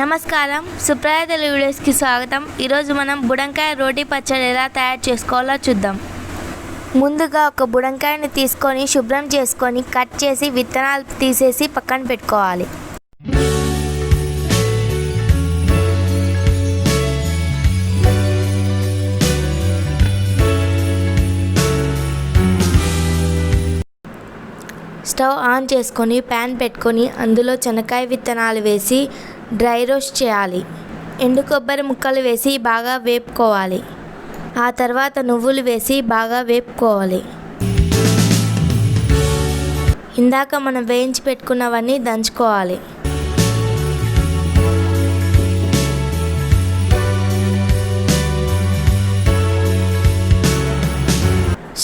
నమస్కారం, సుప్రజateluguvideosకి స్వాగతం. ఈరోజు మనం బుడంకాయ రోటి పచ్చడి ఎలా తయారు చేసుకోవాలో చూద్దాం. ముందుగా ఒక బుడంకాయని తీసుకొని శుభ్రం చేసుకొని కట్ చేసి విత్తనాలు తీసేసి పక్కన పెట్టుకోవాలి. స్టవ్ ఆన్ చేసుకొని ప్యాన్ పెట్టుకొని అందులో శనక్కాయ విత్తనాలు వేసి డ్రై రోస్ట్ చేయాలి. ఎండు కొబ్బరి ముక్కలు వేసి బాగా వేపుకోవాలి. ఆ తర్వాత నువ్వులు వేసి బాగా వేపుకోవాలి. ఇందాక మనం వేయించి పెట్టుకున్నవన్నీ దంచుకోవాలి.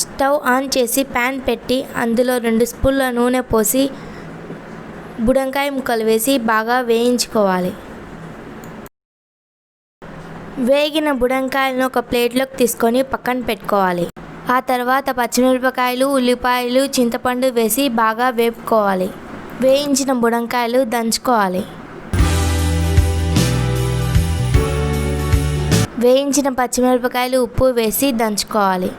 స్టవ్ ఆన్ చేసి ప్యాన్ పెట్టి అందులో 2 స్పూన్ల నూనె పోసి బుడంకాయ ముక్కలు వేసి బాగా వేయించుకోవాలి. వేగిన బుడంకాయలను ఒక ప్లేట్లోకి తీసుకొని పక్కన పెట్టుకోవాలి. ఆ తర్వాత పచ్చిమిరపకాయలు, ఉల్లిపాయలు, చింతపండు వేసి బాగా వేపుకోవాలి. వేయించిన బుడంకాయలు దంచుకోవాలి. వేయించిన పచ్చిమిరపకాయలు, ఉప్పు వేసి దంచుకోవాలి.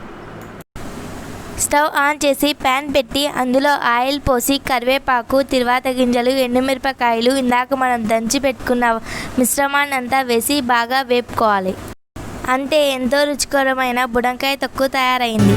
స్టవ్ ఆన్ చేసి ప్యాన్ పెట్టి అందులో ఆయిల్ పోసి కరివేపాకు, తిరువాత గింజలు, ఎండుమిరపకాయలు, ఇందాక మనం దంచి పెట్టుకున్న మిశ్రమాన్ని అంతా వేసి బాగా వేపుకోవాలి. అంతే, ఎంతో రుచికరమైన బుడంకాయ తొక్కు తయారైంది.